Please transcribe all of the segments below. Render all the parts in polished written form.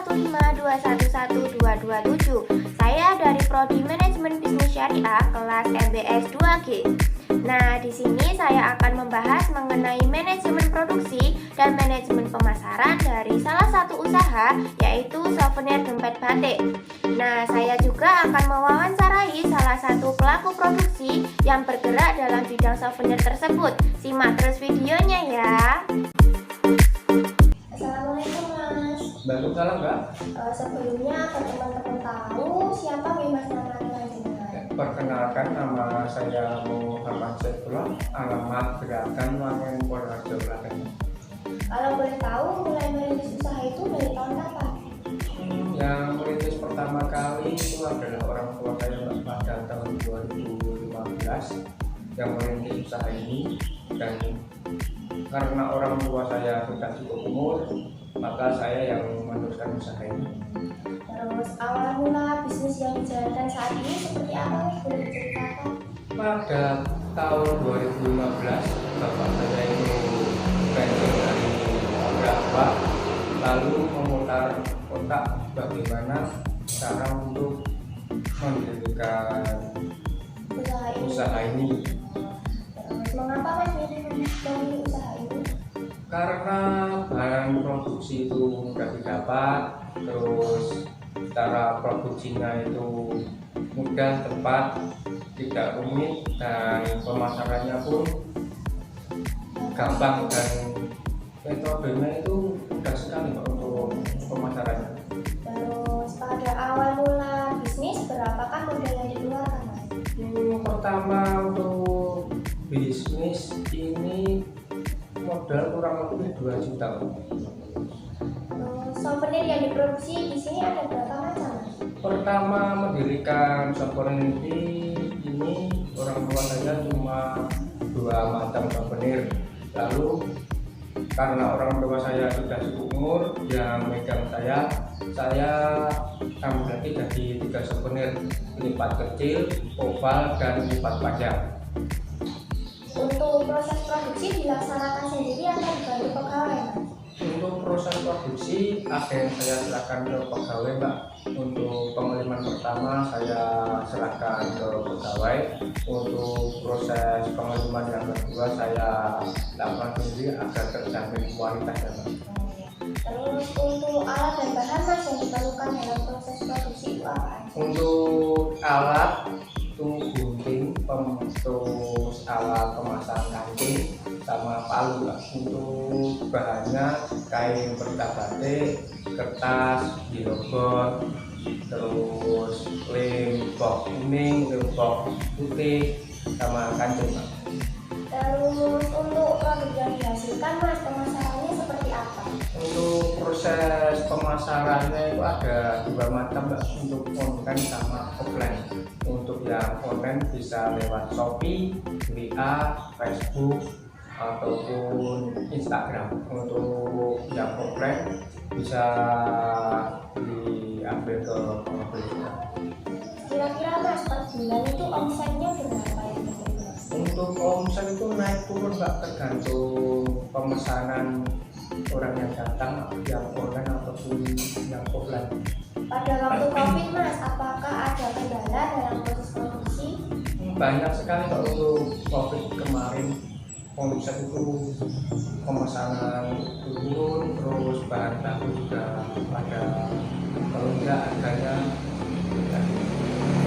152112227. Saya dari Prodi Manajemen Bisnis Syariah kelas MBS 2G. Nah, di sini saya akan membahas mengenai manajemen produksi dan manajemen pemasaran dari salah satu usaha, yaitu souvenir dompet batik. Nah, saya juga akan mewawancarai salah satu pelaku produksi yang bergerak dalam bidang souvenir tersebut. Simak terus videonya ya. Assalamualaikum Mas. Waalaikumsalam Mbak. Sebelumnya agar teman-teman tahu siapa Mas namanya jenengan. Perkenalkan, nama saya Muhammad Saifullah, alamat Gerakan Wangen Purworejo Klaten. Kalau boleh tahu mulai merintis usaha itu dari tahun kapan? Yang merintis pertama kali itu adalah orang tua saya Mbak, pada tahun 2015 yang merintis usaha ini, dan karena orang tua saya sudah cukup umur, maka saya yang meneruskan usaha ini. Terus awal mula bisnis yang dijalankan saat ini seperti apa? Boleh diceritakan? Pada tahun 2015 bapak saya itu pensiun dari berapa, lalu memutar otak bagaimana cara untuk mendirikan usaha ini. Terus mengapa Mas memilih usaha ini? Karena bahan produksi itu mudah didapat, terus cara produksinya itu mudah, cepat, tidak rumit, dan pemasarannya pun gampang, dan metodenya itu mudah sekali Pak, untuk pemasarannya. Terus pada awal mula bisnis berapakah modal yang dikeluarkan Mas? Pertama untuk bisnis ini modal kurang lebih 2 juta. Souvenir yang diproduksi di sini ada berapa macam Mas? Pertama mendirikan souvenir ini orang tua saya cuma 2 macam souvenir. Lalu karena orang tua saya sudah cukup umur, yang megang saya tambah lagi jadi 3 souvenir, lipat kecil, oval, dan lipat panjang. Untuk proses produksi dilaksanakan sendiri atau dibantu pegawai Mas? Untuk proses produksi ada yang saya serahkan ke pegawai Mbak. Untuk pengiriman pertama saya serahkan ke pegawai. Untuk proses pengiriman yang kedua saya lakukan sendiri agar terjamin kualitasnya Mbak. Terus untuk alat dan bahan Mas yang diperlukan dalam proses produksi itu apa? Untuk alat itu gunting, terus alat pemasang kancing, sama palu Mbak. Untuk bahannya kain perca batik, kertas, bilobot, terus lem box kuning, lem box putih, sama kancing Mbak. Terus untuk produk yang dihasilkan Mas, pemasarannya seperti apa? Untuk proses pemasarannya itu ada 2 macam Mbak, untuk online sama offline. Untuk yang online bisa lewat Shopee, WA, Facebook, ataupun Instagram. Untuk yang offline bisa diambil ke pengepul. Kira-kira Mas per bulan itu omsetnya berapa ya Mas? Untuk omset itu naik turun Mbak, tergantung pemesanan orang yang datang, yang online ataupun yang offline. Pada waktu COVID Mas, apakah ada kendala dalam proses produksi? Banyak sekali Mbak. Untuk COVID kemarin omset itu pemesanan turun, terus bahan baku juga pada melonjak harganya.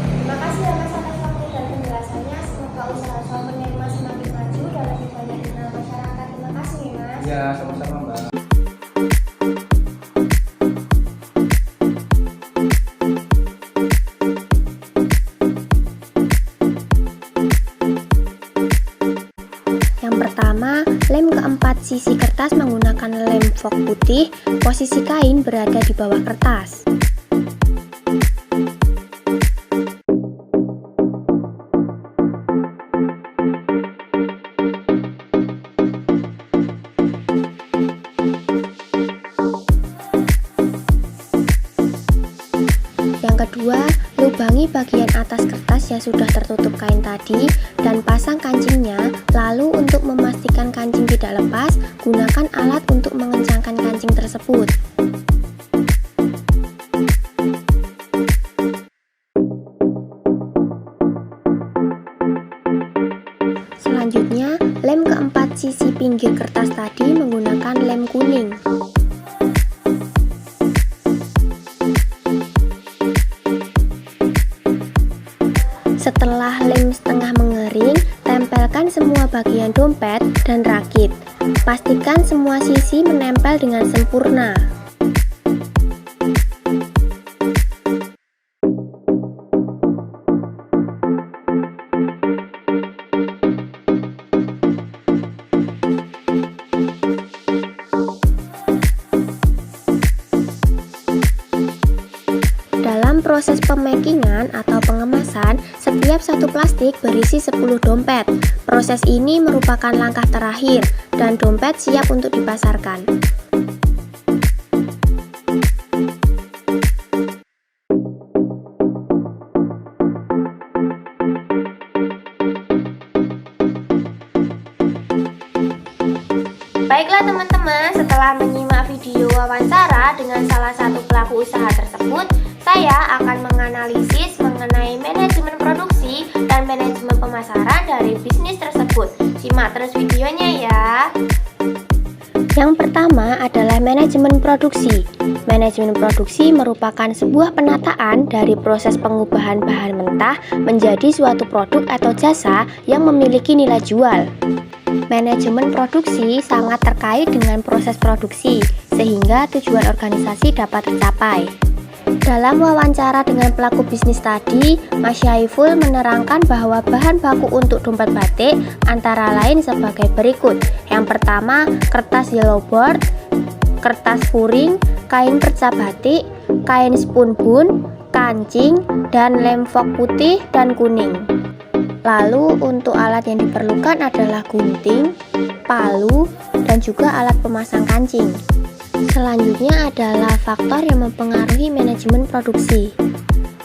Terima kasih ya Mas atas waktu dan penjelasannya. Semoga usaha souvenir Mas semakin maju dan lebih banyak dikenal masyarakat. Terima kasih ya Mas. Ya, sama-sama Mbak. Yang pertama, lem keempat sisi kertas menggunakan lem fok putih, posisi kain berada di bawah kertas. Yang kedua, lubangi bagian atas kertas yang sudah tertutup kain tadi dan pasang kancingnya. Lalu untuk memastikan kancing tidak lepas, gunakan alat untuk mengencangkan kancing tersebut. pinggir kertas tadi menggunakan lem kuning. Setelah lem setengah mengering, tempelkan semua bagian dompet dan rakit. Pastikan semua sisi menempel dengan sempurna. Dalam proses pemakingan atau pengemasan, setiap satu plastik berisi 10 dompet. Proses ini merupakan langkah terakhir dan dompet siap untuk dipasarkan. Baiklah teman-teman, setelah menyimak video wawancara dengan salah satu pelaku usaha tersebut, saya akan menganalisis mengenai manajemen produksi dan manajemen pemasaran dari bisnis tersebut. Simak terus videonya ya. Yang pertama adalah manajemen produksi. Manajemen produksi merupakan sebuah penataan dari proses pengubahan bahan mentah menjadi suatu produk atau jasa yang memiliki nilai jual. Manajemen produksi sangat terkait dengan proses produksi, sehingga tujuan organisasi dapat tercapai. Dalam wawancara dengan pelaku bisnis tadi, Mas Syaiful menerangkan bahwa bahan baku untuk dompet batik antara lain sebagai berikut. Yang pertama, kertas yellow board, kertas puring, kain perca batik, kain spunbun, kancing, dan lem fok putih dan kuning. Lalu untuk alat yang diperlukan adalah gunting, palu, dan juga alat pemasang kancing. Selanjutnya adalah faktor yang mempengaruhi manajemen produksi.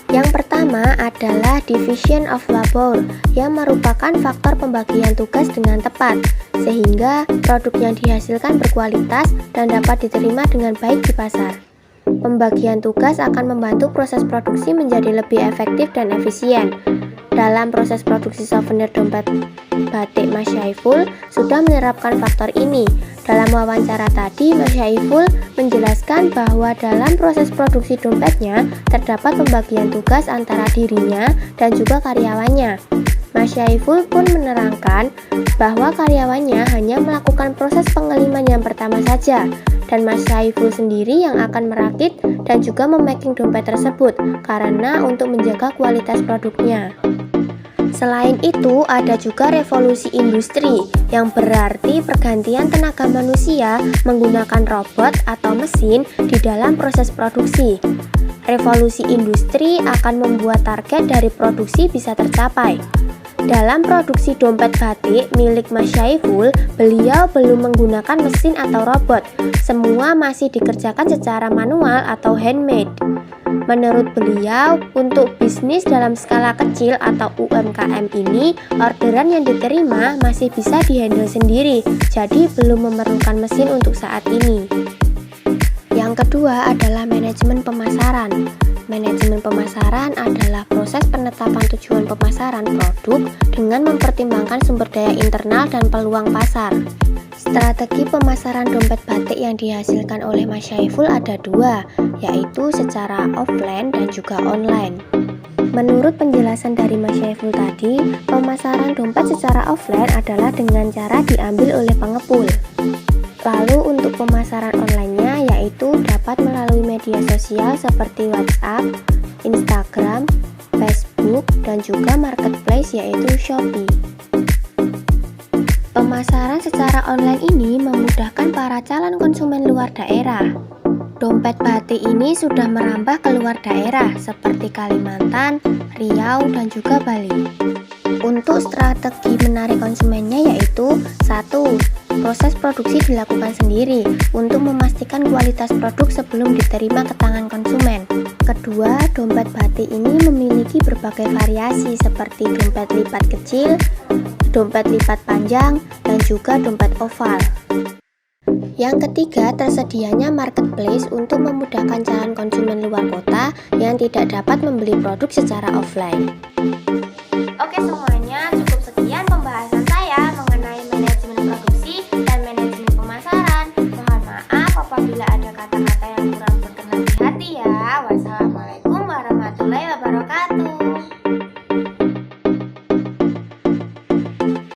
Yang pertama adalah division of labor, yang merupakan faktor pembagian tugas dengan tepat, sehingga produk yang dihasilkan berkualitas dan dapat diterima dengan baik di pasar. Pembagian tugas akan membantu proses produksi menjadi lebih efektif dan efisien. Dalam proses produksi souvenir dompet batik, Mas Syaiful sudah menerapkan faktor ini. Dalam wawancara tadi, Mas Syaiful menjelaskan bahwa dalam proses produksi dompetnya terdapat pembagian tugas antara dirinya dan juga karyawannya. Mas Syaiful pun menerangkan bahwa karyawannya hanya melakukan proses pengeliman yang pertama saja, dan Mas Syaiful sendiri yang akan merakit dan juga memaking dompet tersebut karena untuk menjaga kualitas produknya. Selain itu, ada juga revolusi industri, yang berarti pergantian tenaga manusia menggunakan robot atau mesin di dalam proses produksi. Revolusi industri akan membuat target dari produksi bisa tercapai. Dalam produksi dompet batik milik Mas Syaiful, beliau belum menggunakan mesin atau robot. Semua masih dikerjakan secara manual atau handmade. Menurut beliau, untuk bisnis dalam skala kecil atau UMKM ini, orderan yang diterima masih bisa dihandle sendiri, jadi belum memerlukan mesin untuk saat ini. Yang kedua adalah manajemen pemasaran. Manajemen pemasaran adalah proses penetapan tujuan pemasaran produk dengan mempertimbangkan sumber daya internal dan peluang pasar. Strategi pemasaran dompet batik yang dihasilkan oleh Mas Syaiful ada dua, yaitu secara offline dan juga online. Menurut penjelasan dari Mas Syaiful tadi, pemasaran dompet secara offline adalah dengan cara diambil oleh pengepul. Lalu untuk pemasaran online-nya yaitu dapat melalui media sosial seperti WhatsApp, Instagram, Facebook, dan juga marketplace yaitu Shopee. Pemasaran secara online ini memudahkan para calon konsumen luar daerah. Dompet batik ini sudah merambah ke luar daerah seperti Kalimantan, Riau, dan juga Bali. Untuk strategi menarik konsumennya yaitu 1. Proses produksi dilakukan sendiri untuk memastikan kualitas produk sebelum diterima ke tangan konsumen. Kedua, dompet batik ini memiliki berbagai variasi seperti dompet lipat kecil, dompet lipat panjang, dan juga dompet oval. Yang ketiga, tersedianya marketplace untuk memudahkan calon konsumen luar kota yang tidak dapat membeli produk secara offline. Oke,